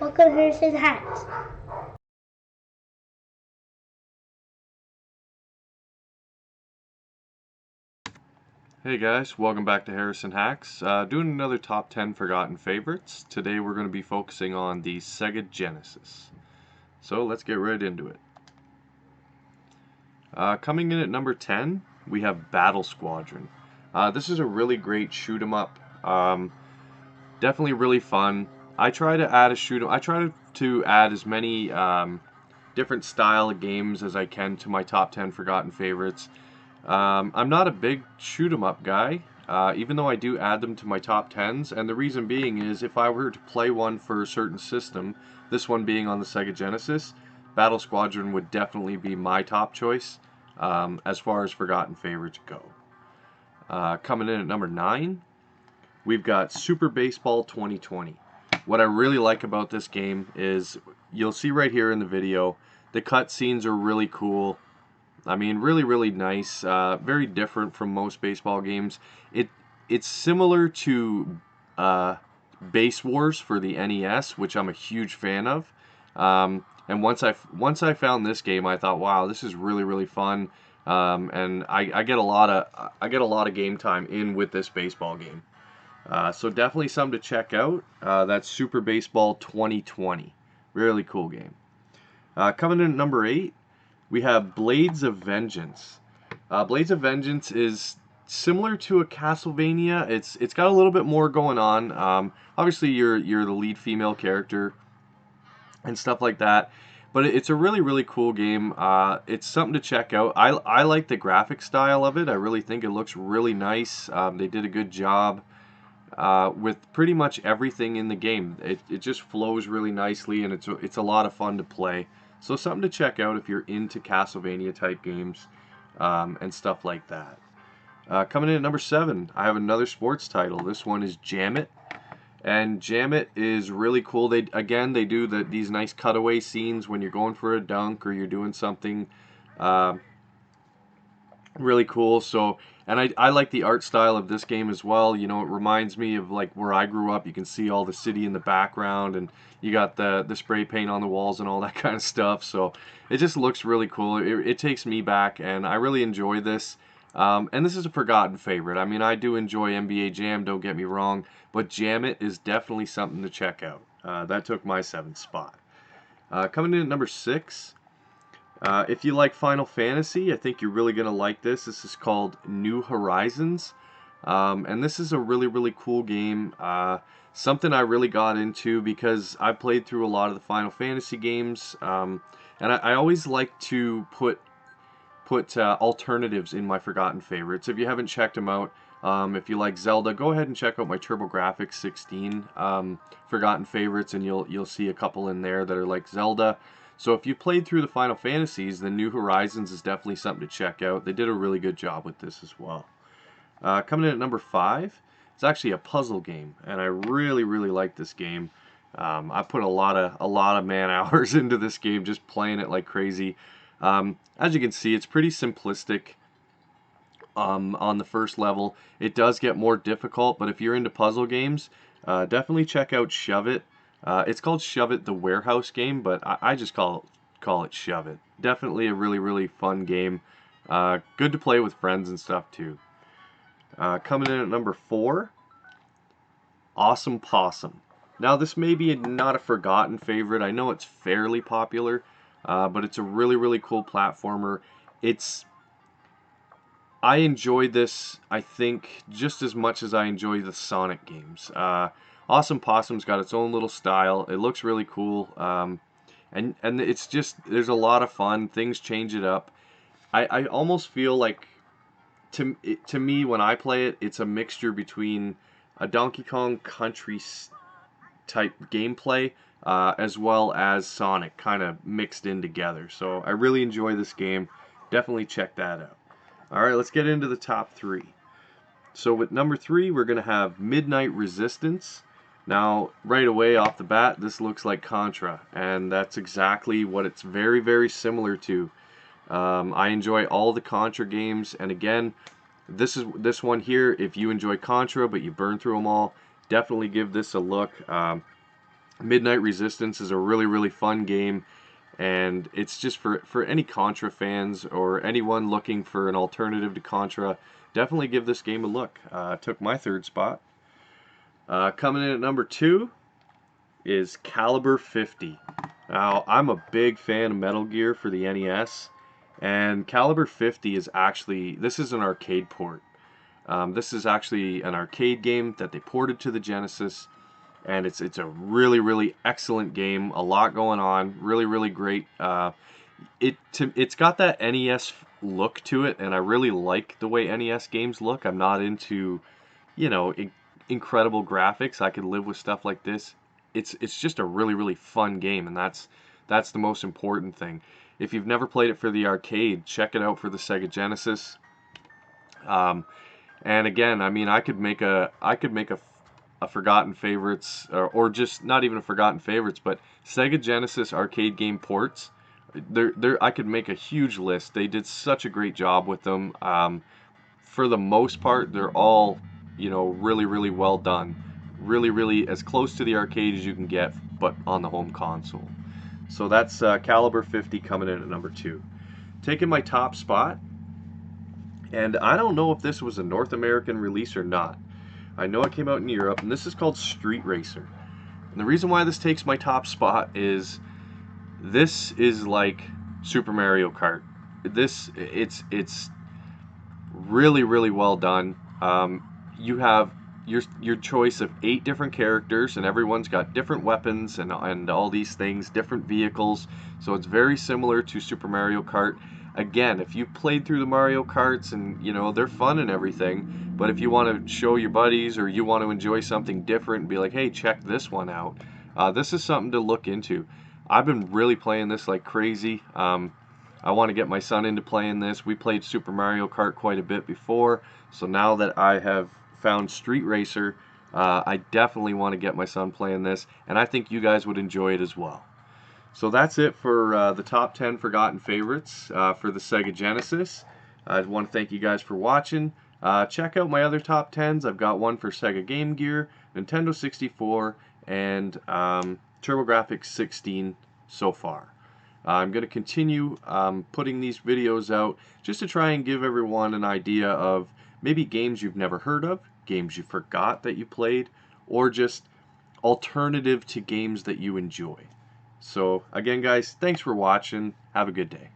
Welcome to Harrison Hats. Hey guys, welcome back to Harrison Hacks. Doing another top 10 forgotten favorites. Today we're going to be focusing on the Sega Genesis. So let's get right into it. Coming in at number 10, we have Battle Squadron. This is a really great shoot 'em up. Definitely really fun. I try to add as many different style of games as I can to my top 10 forgotten favorites. I'm not a big shoot 'em up guy, even though I do add them to my top 10s, and the reason being is if I were to play one for a certain system, this one being on the Sega Genesis, Battle Squadron would definitely be my top choice as far as forgotten favorites go. Coming in at number 9, we've got Super Baseball 2020. What I really like about this game is, you'll see right here in the video, the cutscenes are really cool. I mean, really nice. Very different from most baseball games. It's similar to Base Wars for the NES, which I'm a huge fan of. And once I found this game, I thought, wow, this is really fun. And I get a lot of game time in with this baseball game. So definitely something to check out. That's Super Baseball 2020. Really cool game. Coming in at number 8. We have Blades of Vengeance. Blades of Vengeance is similar to a Castlevania. It's got a little bit more going on. Obviously, you're the lead female character and stuff like that. But it's a really cool game. It's something to check out. I like the graphic style of it. I really think it looks really nice. They did a good job with pretty much everything in the game. It just flows really nicely, and it's a lot of fun to play. So something to check out if you're into Castlevania type games and stuff like that. Coming in at number 7, I have another sports title. This one is Jammit. And Jammit is really cool. They do these nice cutaway scenes when you're going for a dunk or you're doing something really cool. So, and I like the art style of this game as well. You know, it reminds me of like where I grew up. You can see all the city in the background, and you got the spray paint on the walls and all that kind of stuff. So it just looks really cool. It takes me back, and I really enjoy this. And this is a forgotten favorite. I mean, I do enjoy NBA Jam, don't get me wrong, but Jam It is definitely something to check out. That took my 7th spot. Coming in at number 6, if you like Final Fantasy, I think you're really going to like this. This is called New Horizons. And this is a really cool game. Something I really got into because I played through a lot of the Final Fantasy games. And I always like to put alternatives in my forgotten favorites. If you haven't checked them out, if you like Zelda, go ahead and check out my TurboGrafx 16 forgotten favorites, and you'll see a couple in there that are like Zelda. So if you played through the Final Fantasies, the New Horizons is definitely something to check out. They did a really good job with this as well. Coming in at number 5, it's actually a puzzle game, and I really like this game. I put a lot of man hours into this game, just playing it like crazy. As you can see, it's pretty simplistic on the first level. It does get more difficult, but if you're into puzzle games, definitely check out Shuvit. It's called Shuvit the Warehouse Game, but I just call it Shuvit. Definitely a really fun game. Good to play with friends and stuff too. Coming in at number 4, Awesome Possum. Now this may be not a forgotten favorite. I know it's fairly popular, but it's a really cool platformer. I enjoy this, I think, just as much as I enjoy the Sonic games. Awesome Possum's got its own little style. It looks really cool, and it's just, there's a lot of fun. Things change it up. I almost feel like, to me, when I play it, it's a mixture between a Donkey Kong Country type gameplay as well as Sonic, kind of mixed in together. So I really enjoy this game. Definitely check that out. Alright, let's get into the top 3. So with number 3, we're going to have Midnight Resistance. Now, right away off the bat, this looks like Contra, and that's exactly what it's very similar to. I enjoy all the Contra games, and again, this one here, if you enjoy Contra but you burn through them all, definitely give this a look. Midnight Resistance is a really fun game, and it's just for any Contra fans or anyone looking for an alternative to Contra. Definitely give this game a look. Took my third spot. Coming in at number 2 is Caliber 50. Now, I'm a big fan of Metal Gear for the NES, and Caliber 50 is actually, this is an arcade port. This is actually an arcade game that they ported to the Genesis, and it's a really excellent game. A lot going on, really great. It's got that NES look to it, and I really like the way NES games look. I'm not into, you know, incredible graphics. I could live with stuff like this. It's just a really fun game, and that's the most important thing. If you've never played it for the arcade, check it out for the Sega Genesis. And again, I mean, I could make a forgotten favorites, or just not even a forgotten favorites, but Sega Genesis arcade game ports. I could make a huge list. They did such a great job with them. For the most part, they're all, you know, really well done. Really as close to the arcade as you can get, but on the home console. So that's Caliber 50 coming in at number 2. Taking my top spot, and I don't know if this was a North American release or not. I know it came out in Europe, and this is called Street Racer. And the reason why this takes my top spot is this is like Super Mario Kart. It's really well done. You have your choice of 8 different characters, and everyone's got different weapons and all these things, different vehicles. So it's very similar to Super Mario Kart. Again, if you played through the Mario Karts, and you know they're fun and everything, but if you want to show your buddies or you want to enjoy something different and be like, hey, check this one out, this is something to look into. I've been really playing this like crazy. I want to get my son into playing this. We played Super Mario Kart quite a bit before, so now that I have found Street Racer, I definitely want to get my son playing this, and I think you guys would enjoy it as well. So that's it for the top 10 forgotten favorites for the Sega Genesis. I want to thank you guys for watching. Check out my other top 10s. I've got one for Sega Game Gear, Nintendo 64, and TurboGrafx 16 so far. I'm going to continue putting these videos out just to try and give everyone an idea of maybe games you've never heard of, games you forgot that you played, or just alternative to games that you enjoy. So again, guys, thanks for watching. Have a good day.